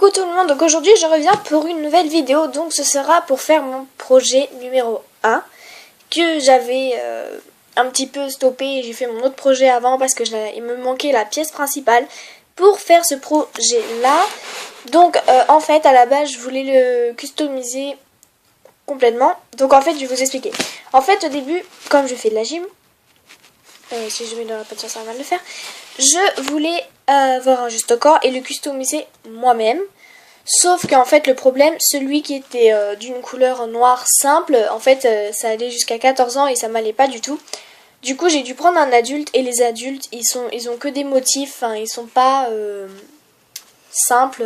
Coucou tout le monde, donc aujourd'hui je reviens pour une nouvelle vidéo, donc ce sera pour faire mon projet numéro 1 que j'avais un petit peu stoppé. J'ai fait mon autre projet avant parce que il me manquait la pièce principale pour faire ce projet là. Donc en fait à la base je voulais le customiser complètement, donc en fait je vais vous expliquer. En fait au début, comme je fais de la gym, si je mets dans la peinture ça va mal le faire, je voulais avoir un juste corps et le customiser moi-même. Sauf qu'en fait le problème, celui qui était d'une couleur noire simple, en fait ça allait jusqu'à 14 ans et ça m'allait pas du tout. Du coup j'ai dû prendre un adulte, et les adultes ils ont que des motifs, ils sont pas simples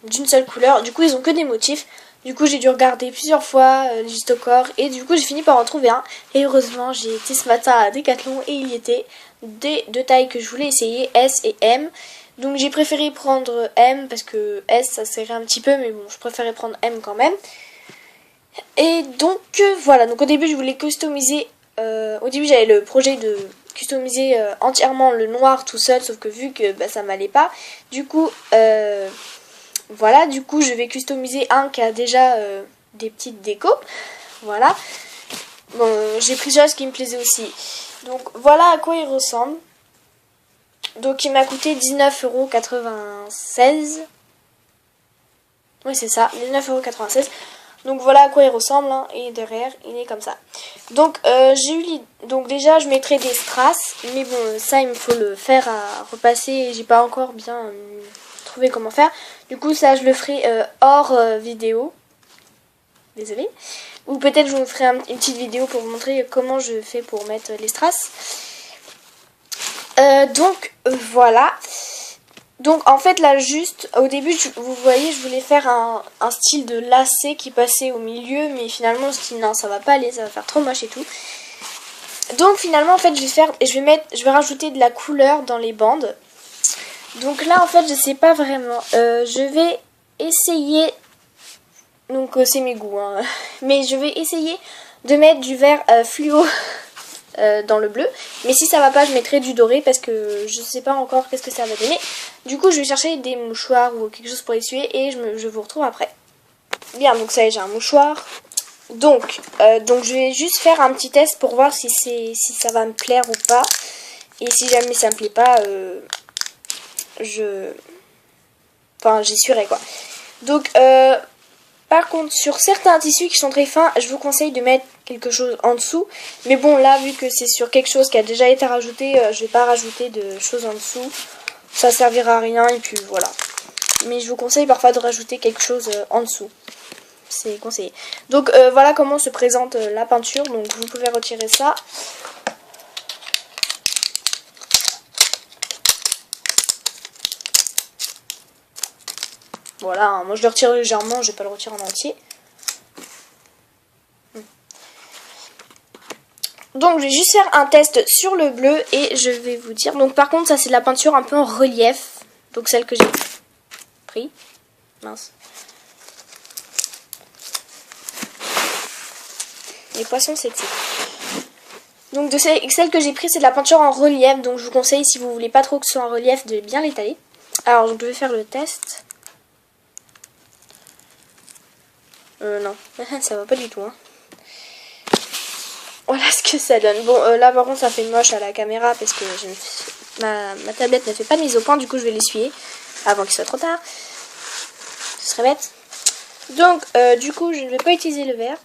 d'une seule couleur, du coup ils ont que des motifs. Du coup j'ai dû regarder plusieurs fois le juste corps et du coup j'ai fini par en trouver un. Et heureusement j'ai été ce matin à Decathlon et il y était des deux tailles que je voulais essayer, S et M. Donc j'ai préféré prendre M parce que S ça serrait un petit peu, mais bon je préférais prendre M quand même. Et donc voilà, donc au début je voulais customiser, au début j'avais le projet de customiser entièrement le noir tout seul, sauf que vu que ça m'allait pas, du coup voilà, du coup je vais customiser un qui a déjà des petites décos, voilà. Bon, j'ai pris chose qui me plaisait aussi. Donc voilà à quoi il ressemble. Donc il m'a coûté 19,96 €. Oui c'est ça, 19,96 €. Donc voilà à quoi il ressemble, et derrière il est comme ça. Donc j'ai eu l'idée. Donc déjà je mettrai des strass, mais bon ça il me faut le faire à repasser et j'ai pas encore bien trouvé comment faire. Du coup ça je le ferai hors vidéo. Désolée. Ou peut-être je vous ferai une petite vidéo pour vous montrer comment je fais pour mettre les strass. Donc voilà. Donc en fait là juste au début vous voyez je voulais faire un style de lacet qui passait au milieu, mais finalement je me suis dit non ça va pas aller, ça va faire trop moche et tout. Donc finalement en fait je vais rajouter de la couleur dans les bandes. Donc là en fait je sais pas vraiment, je vais essayer, donc c'est mes goûts mais je vais essayer de mettre du vert fluo dans le bleu, mais si ça va pas je mettrai du doré parce que je sais pas encore qu'est-ce que ça va donner. Du coup je vais chercher des mouchoirs ou quelque chose pour essuyer et je vous retrouve après. Bien, donc ça y est, j'ai un mouchoir. Donc je vais juste faire un petit test pour voir si ça va me plaire ou pas, et si jamais ça me plaît pas j'essuierai quoi. Donc par contre, sur certains tissus qui sont très fins, je vous conseille de mettre quelque chose en dessous. Mais bon, là, vu que c'est sur quelque chose qui a déjà été rajouté, je vais pas rajouter de choses en dessous. Ça servira à rien et puis voilà. Mais je vous conseille parfois de rajouter quelque chose en dessous. C'est conseillé. Donc voilà comment se présente la peinture. Donc vous pouvez retirer ça. Voilà, moi je le retire légèrement, je vais pas le retirer en entier. Donc je vais juste faire un test sur le bleu et je vais vous dire. Donc par contre ça c'est de la peinture un peu en relief. Donc celle que j'ai pris. Mince. Les poissons c'est ça. Donc de celle que j'ai pris c'est de la peinture en relief. Donc je vous conseille, si vous voulez pas trop que ce soit en relief, de bien l'étaler. Alors donc je vais faire le test. Non, ça va pas du tout Voilà ce que ça donne. Bon là par contre ça fait moche à la caméra parce que ma tablette ne fait pas de mise au point. Du coup je vais l'essuyer avant qu'il soit trop tard. Ce serait bête. Donc du coup je ne vais pas utiliser le vert.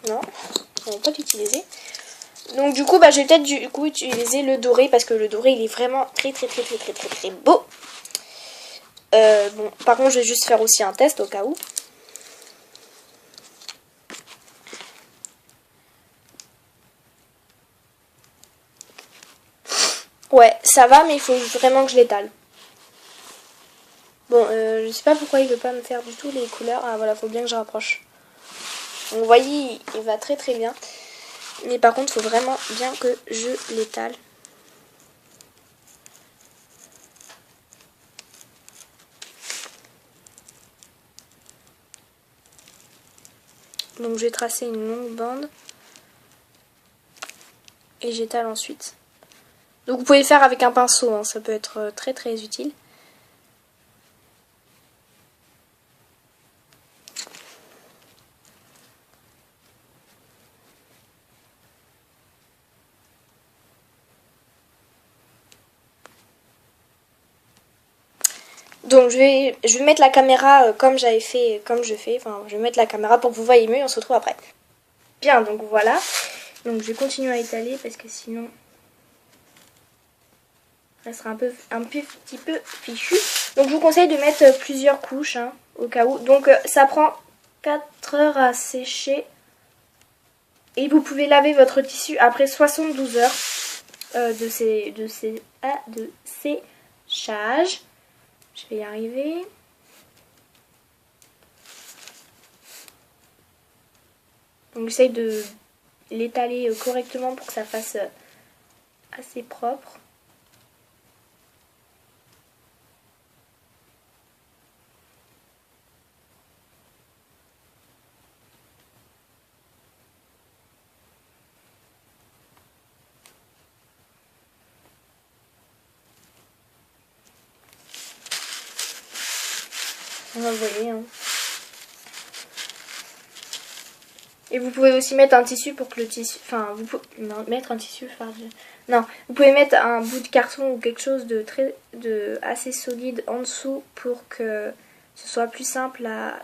Non, je ne vais pas l'utiliser. Donc du coup je vais peut-être utiliser le doré parce que le doré il est vraiment très beau. Bon par contre je vais juste faire aussi un test au cas où. Ouais, ça va, mais il faut vraiment que je l'étale. Bon, je sais pas pourquoi il veut pas me faire du tout les couleurs. Ah voilà, faut bien que je rapproche. Donc vous voyez, il va très bien. Mais par contre, il faut vraiment bien que je l'étale. Donc je vais tracer une longue bande. Et j'étale ensuite. Donc vous pouvez le faire avec un pinceau, ça peut être très utile. Donc je vais mettre la caméra comme j'avais fait, comme je fais. Enfin, je vais mettre la caméra pour que vous voyez mieux et on se retrouve après. Bien, donc voilà. Donc je vais continuer à étaler parce que sinon ça sera un petit peu fichu. Donc je vous conseille de mettre plusieurs couches hein, au cas où. Donc ça prend 4 heures à sécher. Et vous pouvez laver votre tissu après 72 heures de séchage. Je vais y arriver. Donc j'essaye de l'étaler correctement pour que ça fasse assez propre. Vous voyez. Hein. Et vous pouvez aussi mettre un tissu pour que le tissu... Enfin, vous pouvez... Non, mettre un tissu... Non, vous pouvez mettre un bout de carton ou quelque chose de assez solide en dessous pour que ce soit plus simple à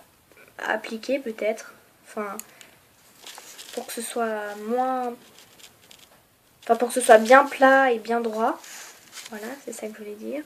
appliquer peut-être. Enfin, pour que ce soit moins... Enfin, pour que ce soit bien plat et bien droit. Voilà, c'est ça que je voulais dire.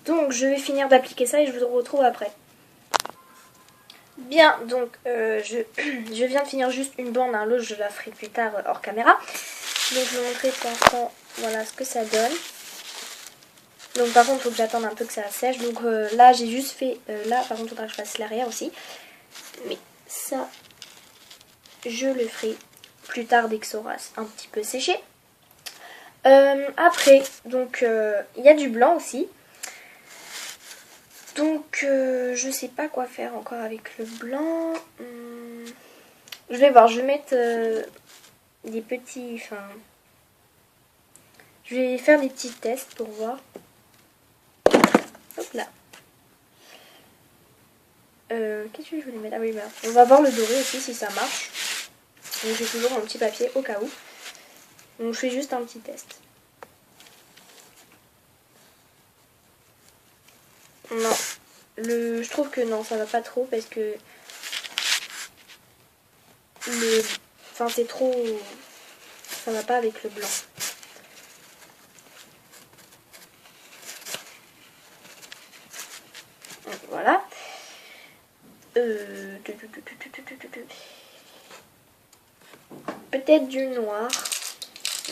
Donc je vais finir d'appliquer ça et je vous retrouve après. Bien, donc je viens de finir juste une bande, hein, l'autre je la ferai plus tard hors caméra. Donc je vais vous montrer pour l'instant voilà ce que ça donne. Donc par contre il faut que j'attende un peu que ça sèche. Donc là j'ai juste fait, là par contre il faudra que je fasse l'arrière aussi. Mais ça je le ferai plus tard dès que ça aura un petit peu séché. Après, donc il y a du blanc aussi. Donc je sais pas quoi faire encore avec le blanc. Je vais voir, je vais mettre des petits... Enfin, je vais faire des petits tests pour voir. Hop là. Qu'est-ce que je voulais mettre? Ah oui, merde. On va voir le doré aussi si ça marche. Donc j'ai toujours un petit papier au cas où. Donc je fais juste un petit test. Non. Je trouve que non, ça va pas trop parce que... Enfin c'est trop... Ça va pas avec le blanc. Donc, voilà. Peut-être du noir.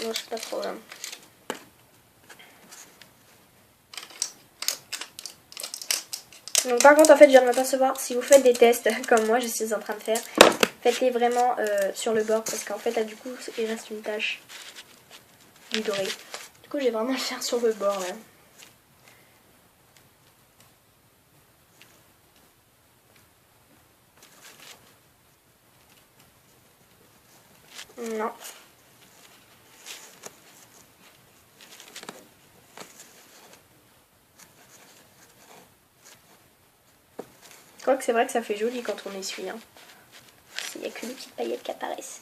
Non, je sais pas trop. Hein. Donc par contre en fait je viens de m'apercevoir, si vous faites des tests comme moi je suis en train de faire, faites-les vraiment sur le bord parce qu'en fait là du coup il reste une tache du doré. Du coup je vais vraiment le faire sur le bord là. Non. Quoique c'est vrai que ça fait joli quand on essuie. Hein. Il n'y a que les petites paillettes qui apparaissent.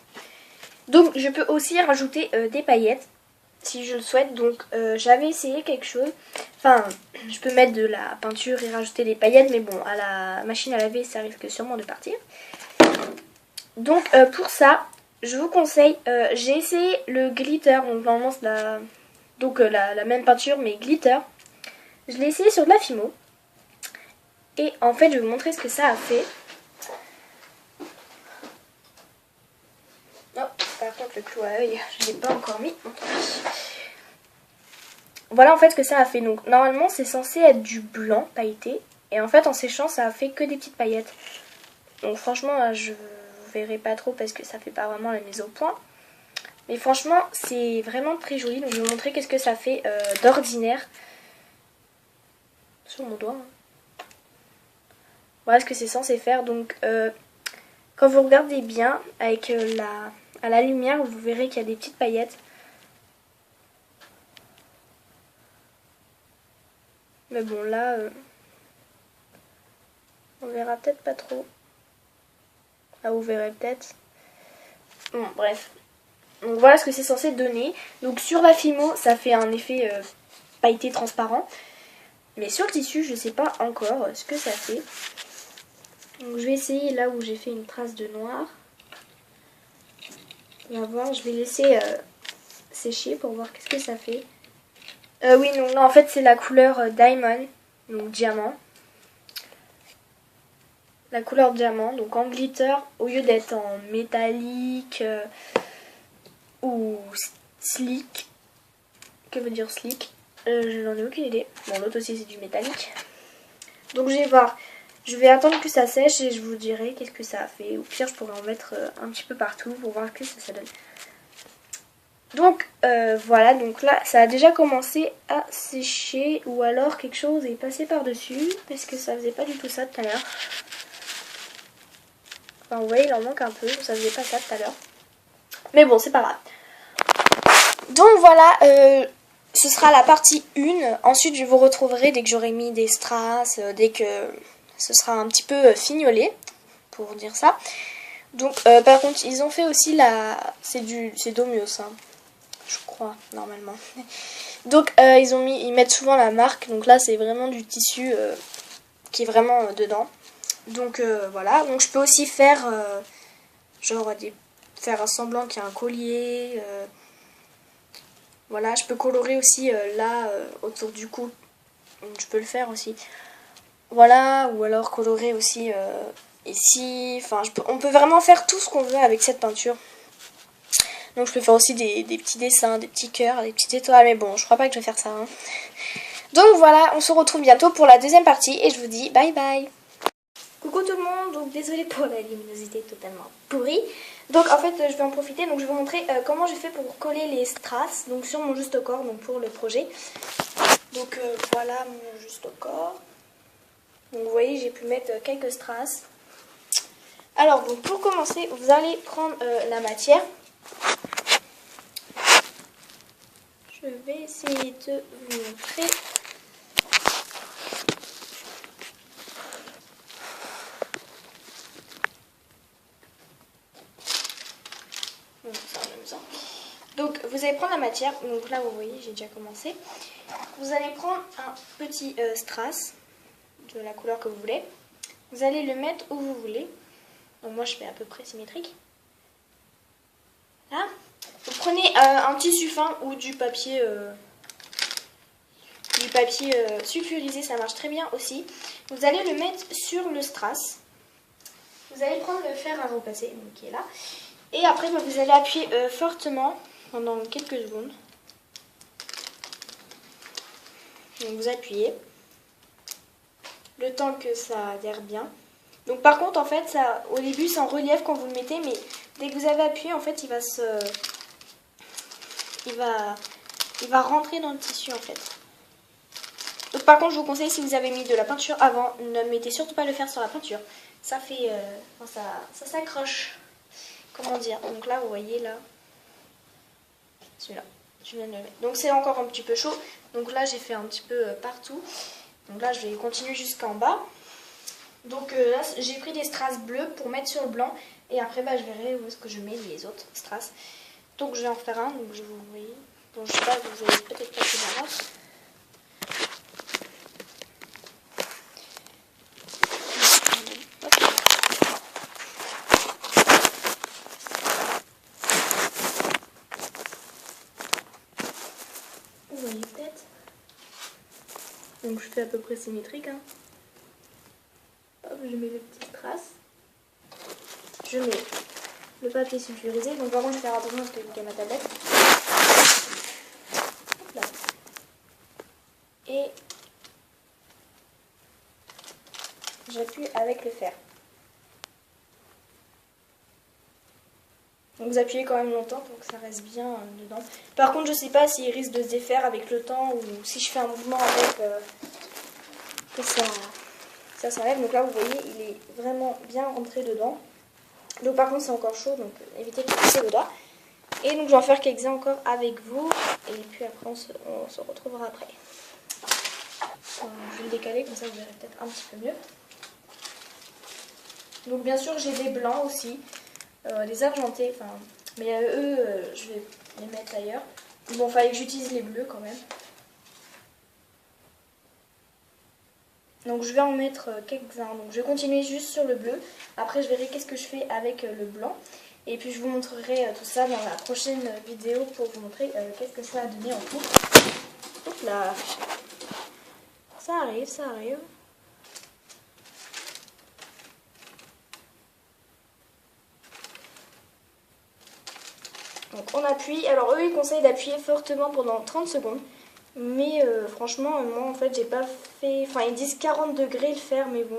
Donc je peux aussi rajouter des paillettes si je le souhaite. Donc j'avais essayé quelque chose. Enfin, je peux mettre de la peinture et rajouter des paillettes. Mais bon, à la machine à laver, ça risque sûrement de partir. Donc pour ça, je vous conseille, j'ai essayé le glitter. Donc normalement c'est la même peinture mais glitter. Je l'ai essayé sur de la Fimo. Et en fait je vais vous montrer ce que ça a fait. Oh, par contre le clou à œil, je ne l'ai pas encore mis. voilà en fait ce que ça a fait. Donc normalement c'est censé être du blanc pailleté. Et en fait en séchant ça a fait que des petites paillettes. Donc franchement là, je verrai pas trop parce que ça fait pas vraiment la mise au point. Mais franchement c'est vraiment très joli. Donc je vais vous montrer qu'est-ce que ça fait d'ordinaire. Sur mon doigt. Hein. Voilà ce que c'est censé faire. Donc quand vous regardez bien avec à la lumière vous verrez qu'il y a des petites paillettes. Mais bon là on verra peut-être pas trop. Là vous verrez peut-être. Bon bref. Donc voilà ce que c'est censé donner. Donc sur la Fimo ça fait un effet pailleté transparent. Mais sur le tissu je sais pas encore ce que ça fait. Donc je vais essayer là où j'ai fait une trace de noir. On va voir, je vais laisser sécher pour voir qu'est-ce que ça fait. Oui, donc là en fait c'est la couleur Diamond, donc diamant. La couleur diamant, donc en glitter, au lieu d'être en métallique ou slick. Que veut dire slick? Je n'en ai aucune idée. Bon, l'autre aussi c'est du métallique. Donc je vais voir. Je vais attendre que ça sèche et je vous dirai qu'est-ce que ça a fait. Au pire, je pourrais en mettre un petit peu partout pour voir ce que ça donne. Donc voilà, donc là ça a déjà commencé à sécher ou alors quelque chose est passé par-dessus parce que ça faisait pas du tout ça tout à l'heure. Enfin vous voyez il en manque un peu, ça faisait pas ça tout à l'heure. Mais bon c'est pas grave. Donc voilà, ce sera la partie 1. Ensuite je vous retrouverai dès que j'aurai mis des strass, dès que ce sera un petit peu fignolé pour dire ça. Donc par contre ils ont fait aussi c'est Domios hein. Je crois normalement. Donc ils mettent souvent la marque. Donc là c'est vraiment du tissu qui est vraiment dedans. Donc voilà. Donc je peux aussi faire faire un semblant qu'il y a un collier. Voilà, je peux colorer aussi là autour du cou. Donc je peux le faire aussi. Voilà, ou alors colorer aussi ici. Enfin on peut vraiment faire tout ce qu'on veut avec cette peinture. Donc je peux faire aussi des petits dessins, des petits cœurs, des petites étoiles. Mais bon, je crois pas que je vais faire ça. Hein. Donc voilà, on se retrouve bientôt pour la deuxième partie. Et je vous dis bye bye. Coucou tout le monde, donc désolée pour la luminosité totalement pourrie. Donc en fait je vais en profiter, donc je vais vous montrer comment j'ai fait pour coller les strass. Donc sur mon juste corps, donc pour le projet. Donc voilà mon juste corps. Donc vous voyez j'ai pu mettre quelques strass. Alors donc pour commencer, vous allez prendre la matière. Je vais essayer de vous montrer. Donc vous allez prendre la matière. Donc là vous voyez j'ai déjà commencé. Vous allez prendre un petit strass de la couleur que vous voulez. Vous allez le mettre où vous voulez. Donc moi je fais à peu près symétrique. Là. Vous prenez un tissu fin ou du papier sulfurisé, ça marche très bien aussi. Vous allez le mettre sur le strass. Vous allez prendre le fer à repasser, donc qui est là. Et après vous allez appuyer fortement pendant quelques secondes. Donc vous appuyez le temps que ça adhère bien. Donc par contre en fait ça, au début c'est en relief quand vous le mettez, mais dès que vous avez appuyé en fait il va rentrer dans le tissu en fait. Donc par contre je vous conseille, si vous avez mis de la peinture avant, ne mettez surtout pas le fer sur la peinture. Ça fait, ça s'accroche. Comment dire? Donc là vous voyez là, celui-là, je viens de le mettre. Donc c'est encore un petit peu chaud. Donc là j'ai fait un petit peu partout. Donc là je vais continuer jusqu'en bas. Donc là j'ai pris des strass bleus pour mettre sur le blanc. Et après je verrai où est-ce que je mets les autres strass. Donc je vais en faire un, donc je vous voyez. Bon je sais pas, vous avez peut-être pas fait d'avance. Vous voyez peut-être. Donc je fais à peu près symétrique. Hein. Hop, je mets les petites traces. Je mets le papier sulfurisé. Donc vraiment je vais faire attention parce que j'ai ma tablette. Hop là. j'appuie avec le fer. Donc vous appuyez quand même longtemps pour que ça reste bien dedans. Par contre, je sais pas s'il risque de se défaire avec le temps ou si je fais un mouvement avec que ça s'enlève. Donc là, vous voyez, il est vraiment bien rentré dedans. Donc par contre, c'est encore chaud, donc évitez de pousser vos doigts. Et donc je vais en faire quelques-uns encore avec vous. Et puis après, on se retrouvera après. Je vais le décaler, comme ça vous verrez peut-être un petit peu mieux. Donc bien sûr, j'ai des blancs aussi. Les argentés, enfin, mais eux, je vais les mettre ailleurs. Bon, il fallait que j'utilise les bleus quand même. Donc je vais en mettre quelques-uns. Donc je vais continuer juste sur le bleu. Après, je verrai qu'est-ce que je fais avec le blanc. Et puis je vous montrerai tout ça dans la prochaine vidéo pour vous montrer qu'est-ce que ça a donné en tout. Hop là. Ça arrive, ça arrive. Donc on appuie. Alors eux ils conseillent d'appuyer fortement pendant 30 secondes. Mais franchement moi en fait j'ai pas fait... Enfin ils disent 40 degrés le fer mais bon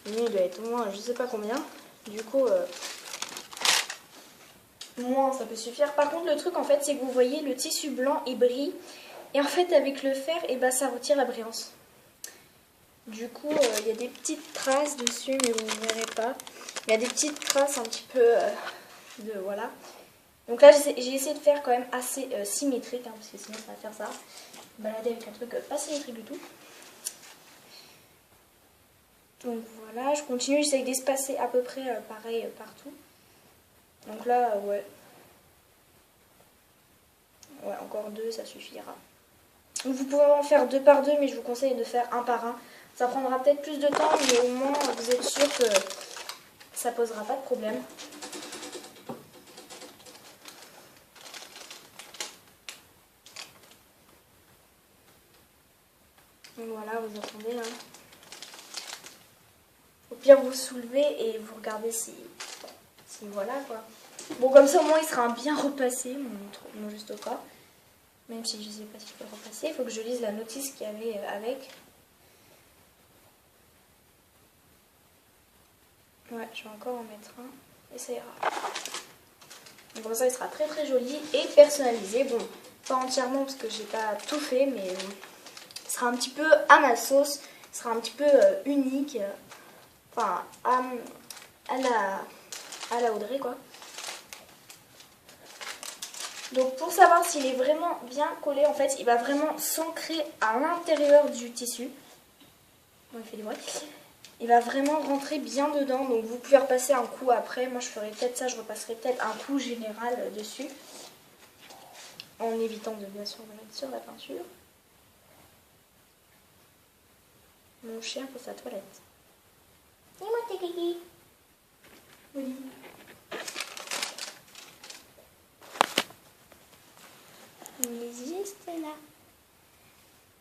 lui il doit être au moins je sais pas combien. Du coup moins ça peut suffire. Par contre le truc en fait c'est que vous voyez le tissu blanc il brille. Et en fait avec le fer et ben, ça retire la brillance. Du coup il y a des petites traces dessus mais vous ne verrez pas. Il y a des petites traces un petit peu de voilà. Donc là, j'ai essayé de faire quand même assez symétrique, hein, parce que sinon ça va faire ça. Balader avec un truc pas symétrique du tout. Donc voilà, je continue, j'essaye d'espacer à peu près pareil partout. Donc là, ouais. Ouais, encore 2, ça suffira. Donc vous pouvez en faire 2 par 2, mais je vous conseille de faire 1 par 1. Ça prendra peut-être plus de temps, mais au moins vous êtes sûr que ça posera pas de problème. Voilà, vous entendez là. Au pire, vous soulevez et vous regardez si voilà quoi. Bon, comme ça au moins il sera bien repassé, mon juste au corps. Même si je sais pas si je peux le repasser, il faut que je lise la notice qu'il y avait avec. Ouais, je vais encore en mettre un et ça ira. Donc comme ça il sera très très joli et personnalisé. Bon, pas entièrement parce que j'ai pas tout fait, mais il sera un petit peu à ma sauce, il sera un petit peu unique, enfin à la Audrey quoi. Donc pour savoir s'il est vraiment bien collé, en fait il va vraiment s'ancrer à l'intérieur du tissu. Bon, il fait du bruit. Il va vraiment rentrer bien dedans, donc vous pouvez repasser un coup après. Moi je ferai peut-être ça, je repasserai peut-être un coup général dessus. En évitant de bien sûr de mettre sur la peinture. Mon chien fait sa toilette. Et moi t'es kiki. Oui. Il est juste là.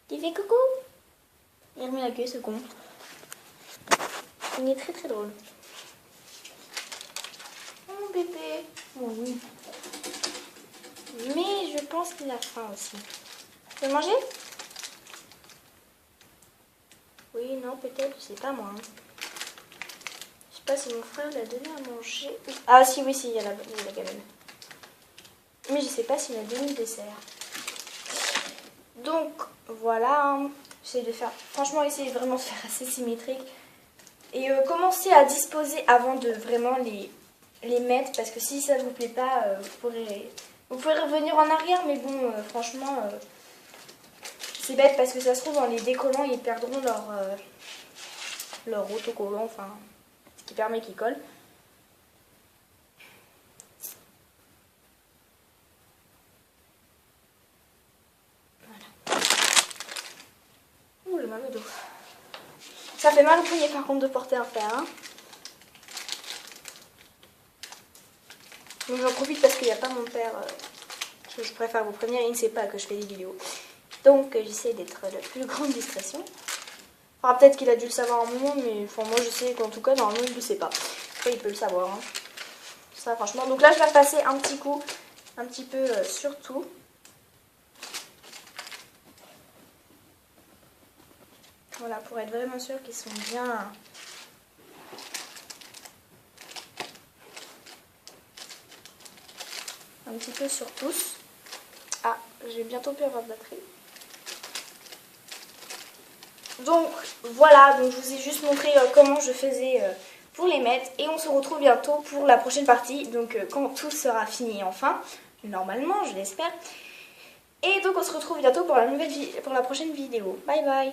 Tu fais coucou? Il remet la queue ce con. Il est très très drôle. Oh mon bébé. Oh oui. Mais je pense qu'il a faim aussi. Tu veux manger? Oui, non, peut-être, je sais pas moi. Je sais pas si mon frère l'a donné à manger. Ah si, oui, si, il y a la gamelle. Mais je sais pas s'il a donné le dessert. Donc, voilà. J'essaie de faire, franchement, essayez vraiment de faire assez symétrique. Et commencez à disposer avant de vraiment les mettre. Parce que si ça ne vous plaît pas, vous pourrez revenir en arrière. Mais bon, franchement, c'est bête parce que ça se trouve en les décollant, ils perdront leur autocollant. Enfin, ce qui permet qu'ils collent. Voilà. Ouh, le mal au dos. Ça fait mal au poignet par contre de porter un fer. Hein. Donc j'en profite parce qu'il n'y a pas mon père. Je préfère vous prévenir, il ne sait pas que je fais des vidéos. Donc j'essaie d'être la plus grande discrétion. Enfin peut-être qu'il a dû le savoir un moment, mais enfin, moi je sais qu'en tout cas normalement il ne le sait pas. Après il peut le savoir. Hein. Ça franchement. Donc là je vais repasser un petit coup, un petit peu sur tout. Voilà, pour être vraiment sûr qu'ils sont bien un petit peu sur tous. Ah, j'ai bientôt plus avoir de batterie. Donc voilà, donc je vous ai juste montré comment je faisais pour les mettre. Et on se retrouve bientôt pour la prochaine partie. Donc quand tout sera fini enfin, normalement je l'espère. Et donc on se retrouve bientôt pour la prochaine vidéo. Bye bye.